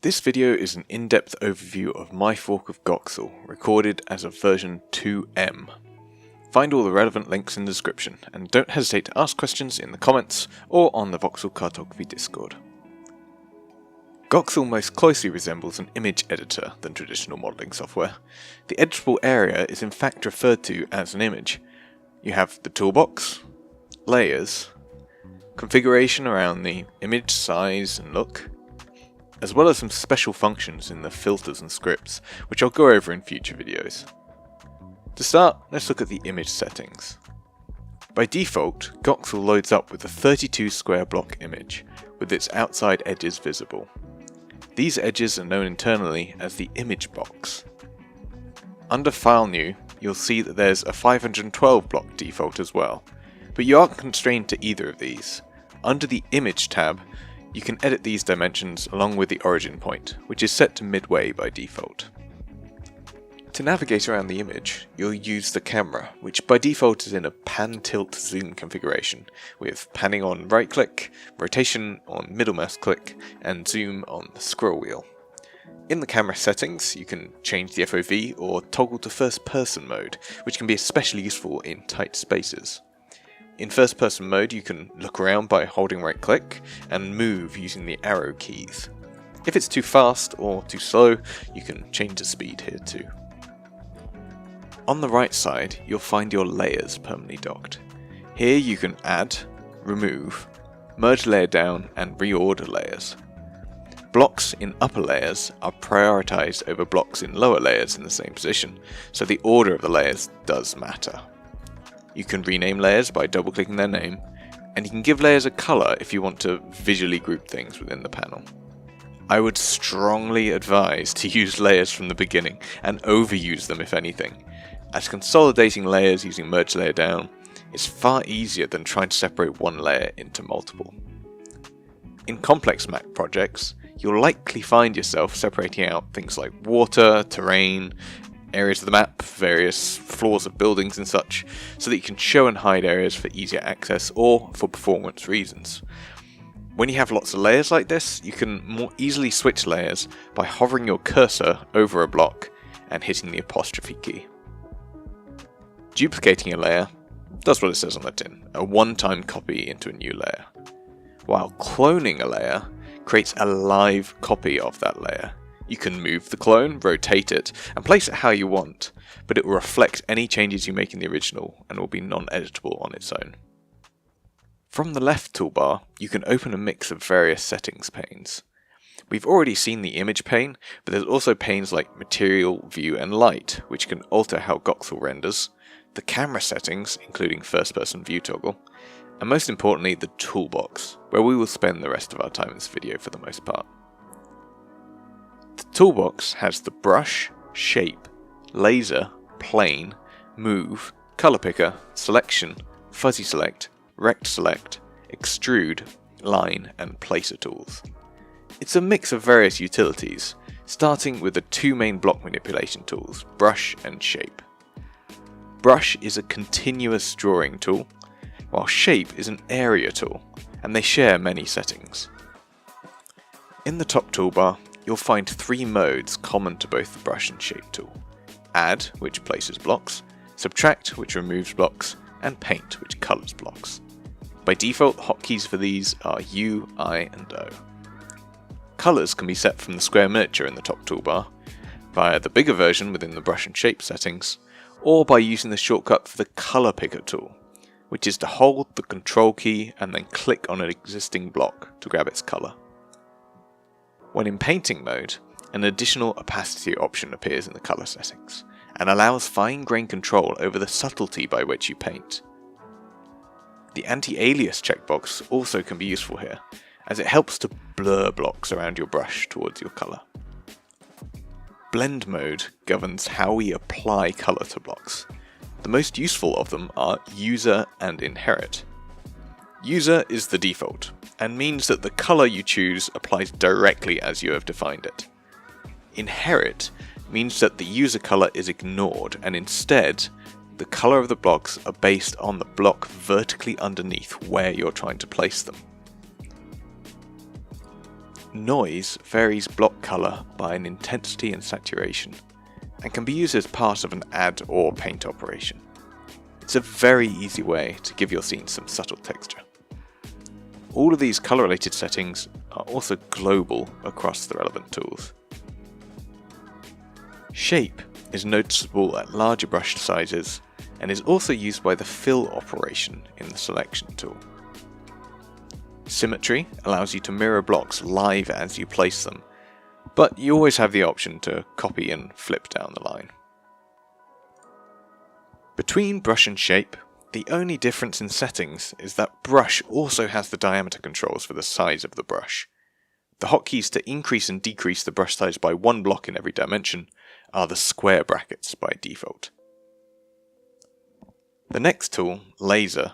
This video is an in-depth overview of my fork of Goxel, recorded as a version 2M. Find all the relevant links in the description, and don't hesitate to ask questions in the comments or on the Voxel Cartography Discord. Goxel most closely resembles an image editor than traditional modelling software. The editable area is in fact referred to as an image. You have the toolbox, layers, configuration around the image size and look, as well as some special functions in the filters and scripts, which I'll go over in future videos. To start, let's look at the image settings. By default, Goxel loads up with a 32 square block image, with its outside edges visible. These edges are known internally as the image box. Under File New, you'll see that there's a 512 block default as well, but you aren't constrained to either of these. Under the Image tab, you can edit these dimensions along with the origin point, which is set to midway by default. To navigate around the image, you'll use the camera, which by default is in a pan, tilt, zoom configuration, with panning on right click, rotation on middle mouse click, and zoom on the scroll wheel. In the camera settings, you can change the FOV or toggle to first person mode, which can be especially useful in tight spaces. In first person mode, you can look around by holding right click and move using the arrow keys. If it's too fast or too slow, you can change the speed here too. On the right side, you'll find your layers permanently docked. Here you can add, remove, merge layer down and reorder layers. Blocks in upper layers are prioritized over blocks in lower layers in the same position, so the order of the layers does matter. You can rename layers by double-clicking their name, and you can give layers a color if you want to visually group things within the panel. I would strongly advise to use layers from the beginning, and overuse them if anything, as consolidating layers using merge layer down is far easier than trying to separate one layer into multiple. In complex map projects, you'll likely find yourself separating out things like water, terrain, areas of the map, various floors of buildings and such, so that you can show and hide areas for easier access or for performance reasons. When you have lots of layers like this, you can more easily switch layers by hovering your cursor over a block and hitting the apostrophe key. Duplicating a layer does what it says on the tin, a one-time copy into a new layer, while cloning a layer creates a live copy of that layer. You can move the clone, rotate it, and place it how you want, but it will reflect any changes you make in the original and will be non-editable on its own. From the left toolbar, you can open a mix of various settings panes. We've already seen the image pane, but there's also panes like material, view, and light, which can alter how Goxel renders, the camera settings, including first-person view toggle, and most importantly the toolbox, where we will spend the rest of our time in this video for the most part. The toolbox has the brush, shape, laser, plane, move, color picker, selection, fuzzy select, rect select, extrude, line, and placer tools. It's a mix of various utilities, starting with the two main block manipulation tools, brush and shape. Brush is a continuous drawing tool, while shape is an area tool, and they share many settings. In the top toolbar, you'll find three modes common to both the brush and shape tool: add, which places blocks, subtract, which removes blocks, and paint, which colors blocks. By default, hotkeys for these are U, I, and O. Colors can be set from the square miniature in the top toolbar, via the bigger version within the brush and shape settings, or by using the shortcut for the color picker tool, which is to hold the control key and then click on an existing block to grab its color. When in painting mode, an additional opacity option appears in the color settings, and allows fine-grain control over the subtlety by which you paint. The anti-alias checkbox also can be useful here, as it helps to blur blocks around your brush towards your color. Blend mode governs how we apply color to blocks. The most useful of them are user and inherit. User is the default, and means that the color you choose applies directly as you have defined it. Inherit means that the user color is ignored, and instead, the color of the blocks are based on the block vertically underneath where you're trying to place them. Noise varies block colour by an intensity and saturation, and can be used as part of an add or paint operation. It's a very easy way to give your scene some subtle texture. All of these colour related settings are also global across the relevant tools. Shape is noticeable at larger brush sizes and is also used by the fill operation in the selection tool. Symmetry allows you to mirror blocks live as you place them, but you always have the option to copy and flip down the line. Between brush and shape, the only difference in settings is that brush also has the diameter controls for the size of the brush. The hotkeys to increase and decrease the brush size by one block in every dimension are the square brackets by default. The next tool, Laser,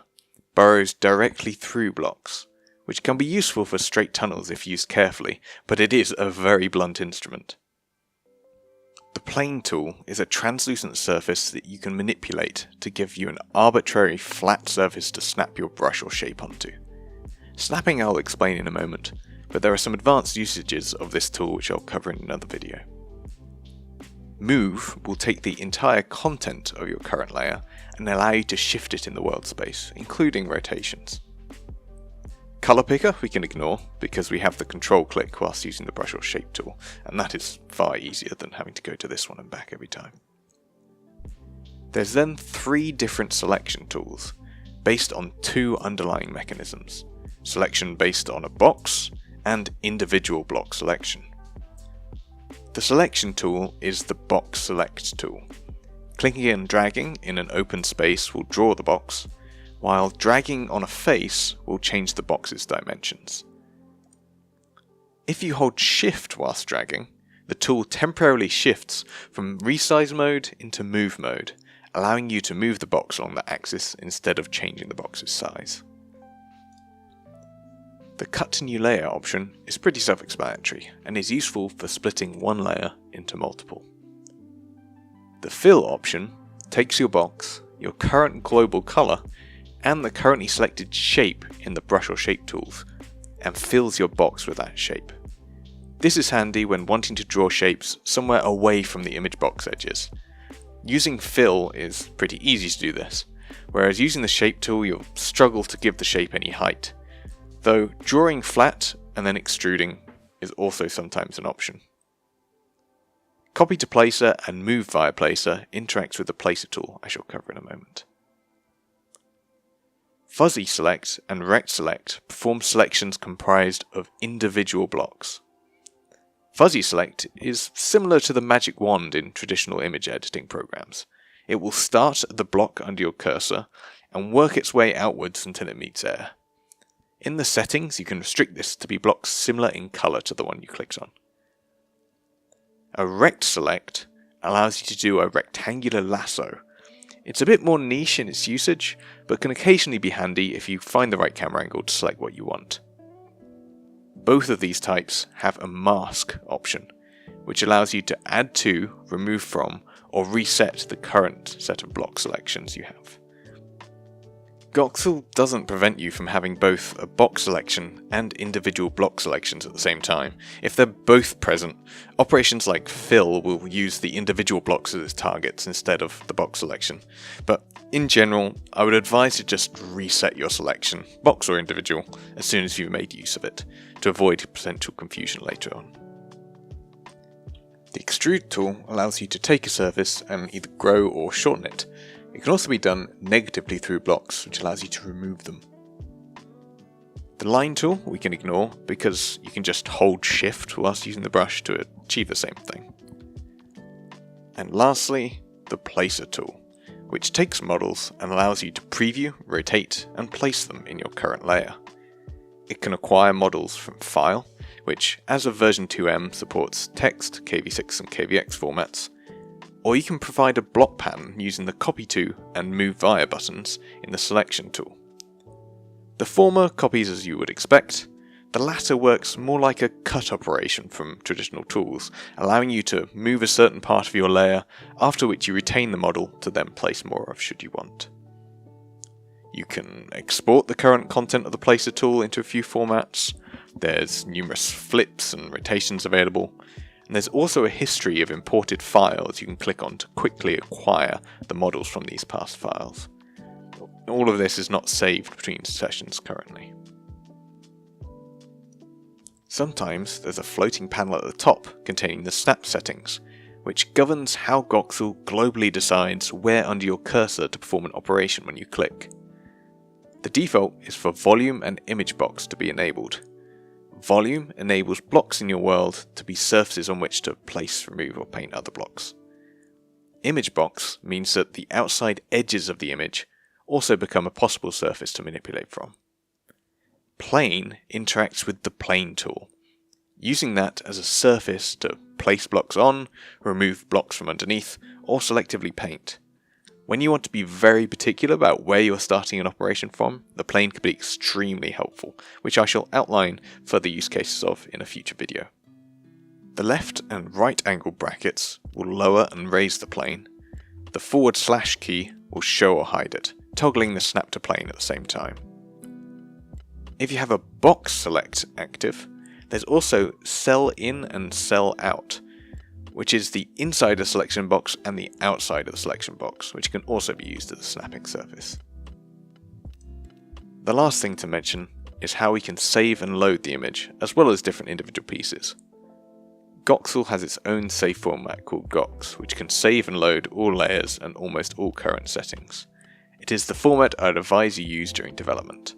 burrows directly through blocks, which can be useful for straight tunnels if used carefully, but it is a very blunt instrument. The Plane tool is a translucent surface that you can manipulate to give you an arbitrary flat surface to snap your brush or shape onto. Snapping I'll explain in a moment, but there are some advanced usages of this tool which I'll cover in another video. Move will take the entire content of your current layer and allow you to shift it in the world space, including rotations. Color Picker we can ignore because we have the control click whilst using the brush or shape tool, and that is far easier than having to go to this one and back every time. There's then 3 different selection tools based on 2 underlying mechanisms: selection based on a box and individual block selection. The selection tool is the box select tool. Clicking and dragging in an open space will draw the box, while dragging on a face will change the box's dimensions. If you hold shift whilst dragging, the tool temporarily shifts from resize mode into move mode, allowing you to move the box along the axis instead of changing the box's size. The Cut to New Layer option is pretty self-explanatory and is useful for splitting one layer into multiple. The Fill option takes your box, your current global colour, and the currently selected shape in the brush or shape tools, and fills your box with that shape. This is handy when wanting to draw shapes somewhere away from the image box edges. Using Fill is pretty easy to do this, whereas using the shape tool you'll struggle to give the shape any height, though drawing flat and then extruding is also sometimes an option. Copy to Placer and Move via Placer interacts with the Placer tool, I shall cover in a moment. Fuzzy Select and Rect Select perform selections comprised of individual blocks. Fuzzy Select is similar to the magic wand in traditional image editing programs. It will start at the block under your cursor and work its way outwards until it meets air. In the settings, you can restrict this to be blocks similar in colour to the one you clicked on. A Rect Select allows you to do a rectangular lasso. It's a bit more niche in its usage, but can occasionally be handy if you find the right camera angle to select what you want. Both of these types have a Mask option, which allows you to add to, remove from, or reset the current set of block selections you have. Goxel doesn't prevent you from having both a box selection and individual block selections at the same time. If they're both present, operations like fill will use the individual blocks as its targets instead of the box selection. But in general, I would advise to just reset your selection, box or individual, as soon as you've made use of it, to avoid potential confusion later on. The Extrude tool allows you to take a surface and either grow or shorten it. It can also be done negatively through blocks, which allows you to remove them. The Line tool we can ignore because you can just hold shift whilst using the brush to achieve the same thing. And lastly, the Placer tool, which takes models and allows you to preview, rotate, and place them in your current layer. It can acquire models from File, which as of version 2M supports text, KV6 and KVX formats, or you can provide a block pattern using the Copy To and Move Via buttons in the Selection tool. The former copies as you would expect, the latter works more like a cut operation from traditional tools, allowing you to move a certain part of your layer, after which you retain the model to then place more of should you want. You can export the current content of the Placer tool into a few formats, There's numerous flips and rotations available, and there's also a history of imported files you can click on to quickly acquire the models from these past files. All of this is not saved between sessions currently. Sometimes there's a floating panel at the top containing the snap settings, which governs how Goxel globally decides where under your cursor to perform an operation when you click. The default is for volume and image box to be enabled. Volume enables blocks in your world to be surfaces on which to place, remove or paint other blocks. Image box means that the outside edges of the image also become a possible surface to manipulate from. Plane interacts with the plane tool, using that as a surface to place blocks on, remove blocks from underneath, or selectively paint. When you want to be very particular about where you're starting an operation from, the plane can be extremely helpful, which I shall outline further use cases of in a future video. The left and right angle brackets will lower and raise the plane. The / key will show or hide it, toggling the snap to plane at the same time. If you have a box select active, there's also cell in and cell out, which is the inside of the selection box and the outside of the selection box, which can also be used as a snapping surface. The last thing to mention is how we can save and load the image, as well as different individual pieces. Goxel has its own save format called Gox, which can save and load all layers and almost all current settings. It is the format I'd advise you use during development.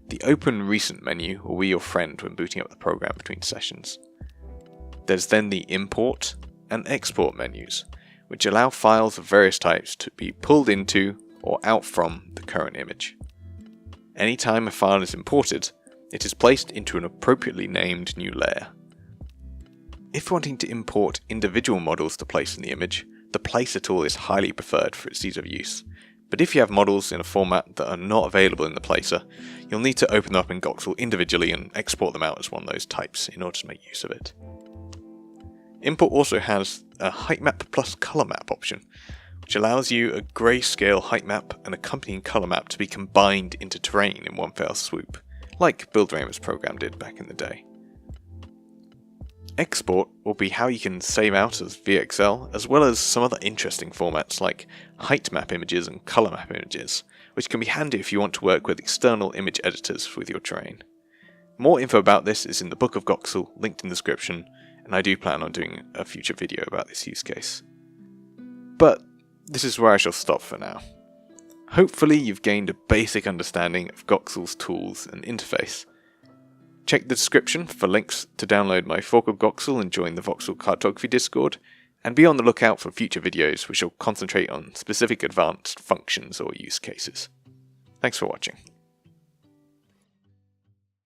The Open Recent menu will be your friend when booting up the program between sessions. There's then the Import and Export menus, which allow files of various types to be pulled into or out from the current image. Anytime a file is imported, it is placed into an appropriately named new layer. If wanting to import individual models to place in the image, the Placer tool is highly preferred for its ease of use. But if you have models in a format that are not available in the Placer, you'll need to open them up in Goxel individually and export them out as one of those types in order to make use of it. Import also has a height map plus color map option, which allows you a grayscale height map and accompanying color map to be combined into terrain in one fell swoop, like Builderama's program did back in the day. Export will be how you can save out as VXL, as well as some other interesting formats like height map images and color map images, which can be handy if you want to work with external image editors with your terrain. More info about this is in the Book of Goxel, linked in the description, and I do plan on doing a future video about this use case. But this is where I shall stop for now. Hopefully you've gained a basic understanding of Goxel's tools and interface. Check the description for links to download my fork of Goxel and join the Voxel Cartography Discord, and be on the lookout for future videos which will concentrate on specific advanced functions or use cases. Thanks for watching.